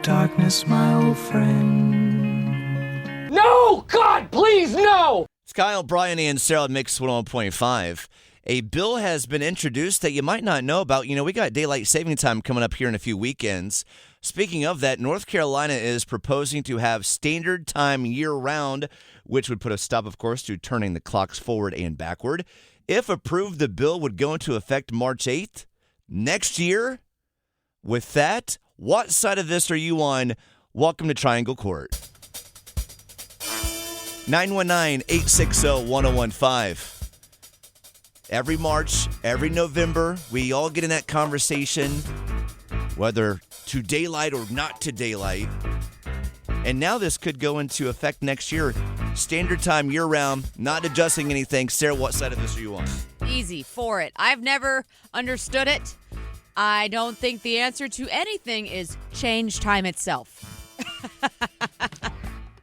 darkness, my old friend. No! God, please, no! It's Kyle, Brian, and Sarah at Mix 101.5. A bill has been introduced that you might not know about. You know, we got daylight saving time coming up here in a few weekends. Speaking of that, North Carolina is proposing to have standard time year-round, which would put a stop, of course, to turning the clocks forward and backward. If approved, the bill would go into effect March 8th next year. With that, what side of this are you on? Welcome to Triangle Court. 919-860-1015. Every March, every November, we all get in that conversation, whether to daylight or not to daylight. And now this could go into effect next year. Standard time year-round, not adjusting anything. Sarah, what side of this are you on? Easy, for it. I've never understood it. I don't think the answer to anything is change time itself.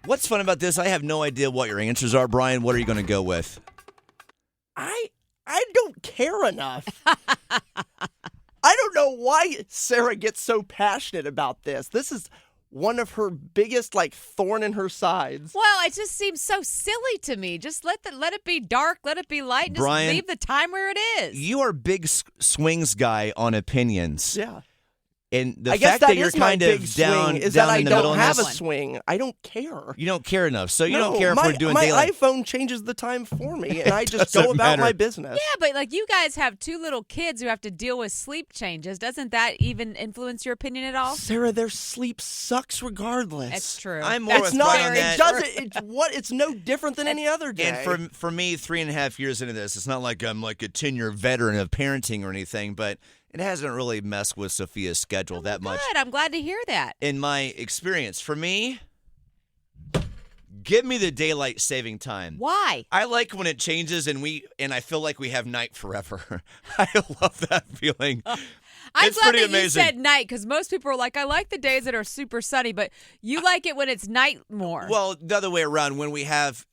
What's fun about this? I have no idea what your answers are, Brian. What are you going to go with? I don't care enough. I don't know why Sarah gets so passionate about this. This is one of her biggest, thorn in her sides. Well, it just seems so silly to me. Just let it be dark, let it be light, and Brian, just leave the time where it is. You are big swings guy on opinions. Yeah. And the I guess fact that that you're is my kind big of down, swing is down that I in the middle don't on have a this, swing. I don't care. you don't care enough. So you No, don't care if we're doing my daylight. iPhone changes the time for me, and I just doesn't go about matter. my business. Yeah, but you guys have two little kids who have to deal with sleep changes. Doesn't that even influence your opinion at all? Sarah, their sleep sucks regardless. It's true. I'm more It's with not. Brian on that. It doesn't. It's no different than any other day. And for me, 3.5 years into this, it's not like I'm like a 10-year veteran of parenting or anything, but it hasn't really messed with Sophia's schedule that much. Good. I'm glad to hear that. In my experience, for me, give me the daylight saving time. Why? I like when it changes and I feel like we have night forever. I love that feeling. I'm It's glad pretty that amazing. you said night, because most people are like, I like the days that are super sunny, but you like it when it's night more. Well, the other way around, when we have,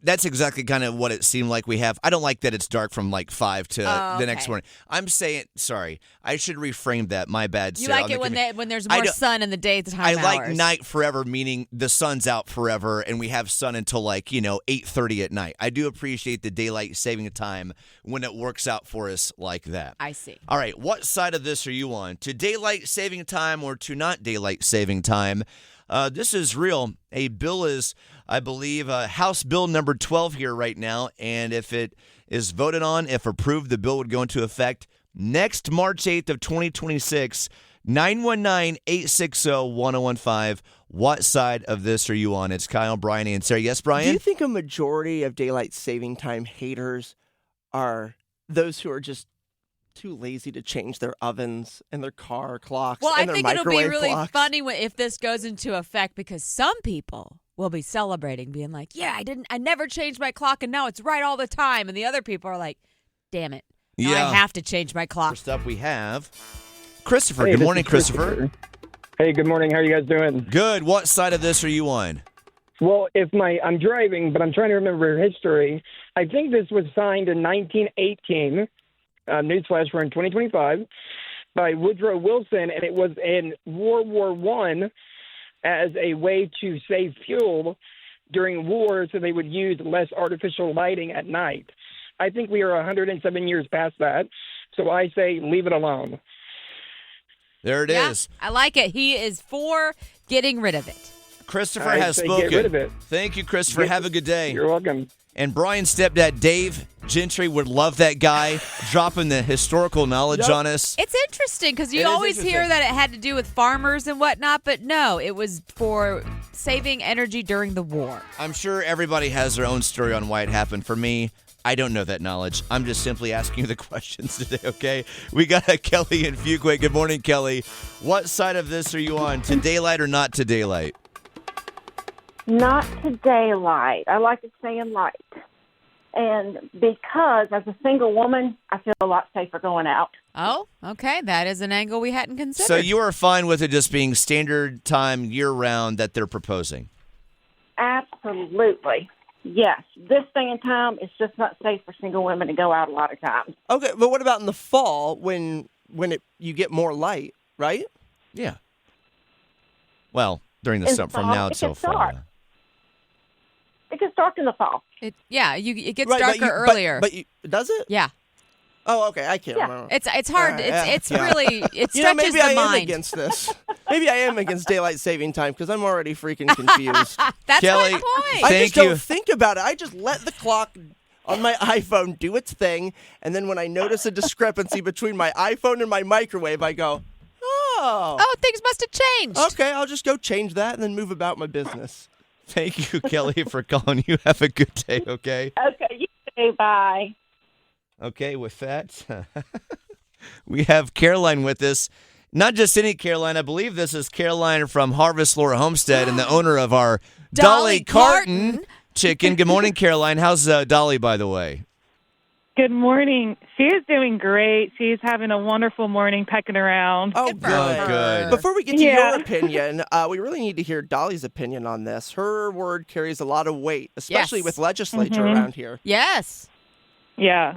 that's exactly kind of what it seemed like we have. I don't like that it's dark from 5 to the next okay. morning. I'm saying, sorry, I should reframe that. My bad, you Sarah. like it when there's I more don't- sun in the daytime I hours. like night forever, meaning the sun's out forever, and we have sun until 8:30 at night. I do appreciate the daylight saving time when it works out for us like that. I see. All right, what side of this are you on? To daylight saving time or to not daylight saving time? This is real. A bill is, I believe, House Bill number 12 here right now, and if it is voted on, if approved, the bill would go into effect next March 8th of 2026. 919-860-1015. What side of this are you on? It's Kyle, Brian, and Sarah. Yes, Brian? Do you think a majority of daylight saving time haters are those who are just too lazy to change their ovens and their car clocks Well, I and their think it'll be microwave really clocks? funny if this goes into effect, because some people will be celebrating, being like, yeah, I never changed my clock, and now it's right all the time. And the other people are like, damn it. Now Yeah. I have to change my clock. First up, we have Christopher. Hey, Good this morning, is Christopher. Hey, good morning. How are you guys doing? Good. What side of this are you on? Well, I'm driving, but I'm trying to remember history. I think this was signed in 1918. Newsflash, we're in 2025, by Woodrow Wilson, and it was in World War I as a way to save fuel during war, so they would use less artificial lighting at night. I think we are 107 years past that, so I say leave it alone. There it is. I like it. He is for getting rid of it. Christopher I has say spoken. get rid of it. Thank you, Christopher. Have a good day. You're welcome. And Brian's stepdad, Dave Gentry, would love that guy dropping the historical knowledge on us. It's interesting because It you is always hear interesting. that it had to do with farmers and whatnot, but no, it was for saving energy during the war. I'm sure everybody has their own story on why it happened. For me, I don't know that knowledge. I'm just simply asking you the questions today, okay? We got a Kelly in Fuquay. Good morning, Kelly. What side of this are you on? To daylight or not to daylight? Not to daylight. I like to stay in light. And because as a single woman, I feel a lot safer going out. Oh, okay. That is an angle we hadn't considered. So you are fine with it just being standard time year-round that they're proposing? Absolutely. Yes. This day and time, it's just not safe for single women to go out a lot of times. Okay, but what about in the fall when you get more light, right? Yeah. Well, during the In summer, fall, from now it till gets fall. dark. It gets dark in the fall. It gets Right, darker earlier. Does it? yeah. Oh, okay. I can't Yeah. remember. It's hard. Yeah, It's yeah. really it stretches You know, maybe the I am mind. against this. Maybe I am against daylight saving time because I'm already freaking confused. That's Kelly, my point. I Thank just don't you. think about it. I just let the clock on my iPhone do its thing, and then when I notice a discrepancy between my iPhone and my microwave, I go, oh, Oh, things must have changed. okay, I'll just go change that and then move about my business. Thank you, Kelly, for calling. You have a good day, okay? Okay, you say bye. Okay, with that, we have Caroline with us. Not just any Caroline. I believe this is Caroline from Harvest Laura Homestead and the owner of our Dolly Carton Carton. chicken. Good morning, Caroline. How's Dolly, by the way? Good morning. She is doing great. She's having a wonderful morning pecking around. Oh, Good for her. good. Before we get to Yeah. your opinion, we really need to hear Dolly's opinion on this. Her word carries a lot of weight, especially Yes. with legislature Mhm. around here. Yes. Yeah.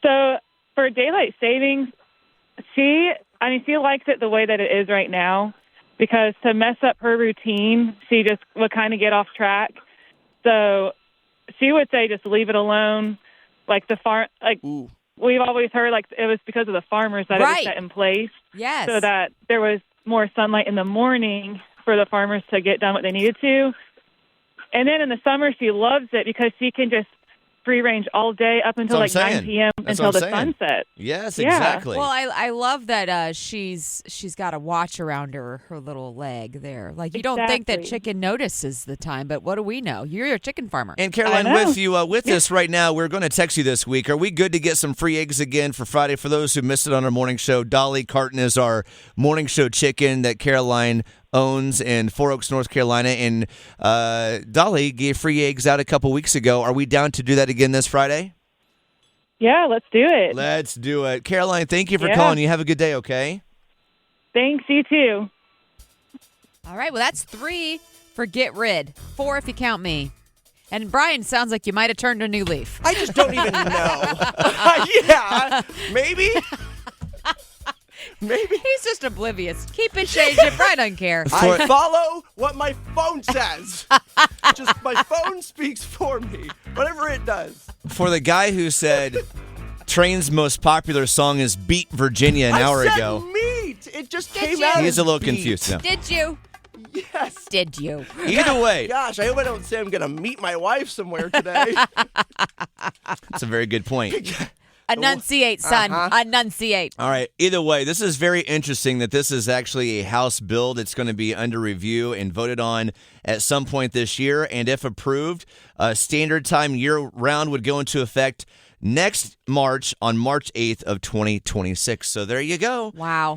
So for daylight savings, she likes it the way that it is right now because to mess up her routine, she just would kind of get off track. So she would say just leave it alone. Like Ooh. we've always heard like it was because of the farmers that it was Right. set in place Yes. so that there was more sunlight in the morning for the farmers to get done what they needed to. And then in the summer, she loves it because she can just free range all day up until That's like what I'm 9 p.m. That's until what the I'm sun sets. Yes, Yeah. exactly. Well, I love that she's got a watch around her little leg there. Like you don't think that Exactly. chicken notices the time, but what do we know? You're a chicken farmer. And Caroline, I know. with you with us right now, we're going to text you this week. Are we good to get some free eggs again for Friday? For those who missed it on our morning show, Dolly Carton is our morning show chicken that Caroline owns in Four Oaks, North Carolina. And Dolly gave free eggs out a couple weeks ago. Are we down to do that again this Friday? Yeah, let's do it. Let's do it. Caroline, thank you for Yeah. calling. You have a good day, okay? Thanks, you too. All right, well that's 3 for get rid, 4 if you count me. And Brian, sounds like you might have turned a new leaf. I just don't even know. Yeah, maybe. Maybe. He's just oblivious. Keep it changing. Brian doesn't care. I follow what my phone says. Just my phone speaks for me. Whatever it does. For the guy who said Train's most popular song is Beat Virginia an hour I said ago. meat. It just Did came you? out. He's as a little beat. confused now. Did you? Yes. Did you? Either way, Gosh, I hope I don't say I'm gonna meet my wife somewhere today. that's a very good point. Enunciate, son. Enunciate. All right. Either way, this is very interesting that this is actually a House bill that's going to be under review and voted on at some point this year. And if approved, standard time year-round would go into effect next March on March 8th of 2026. So there you go. Wow.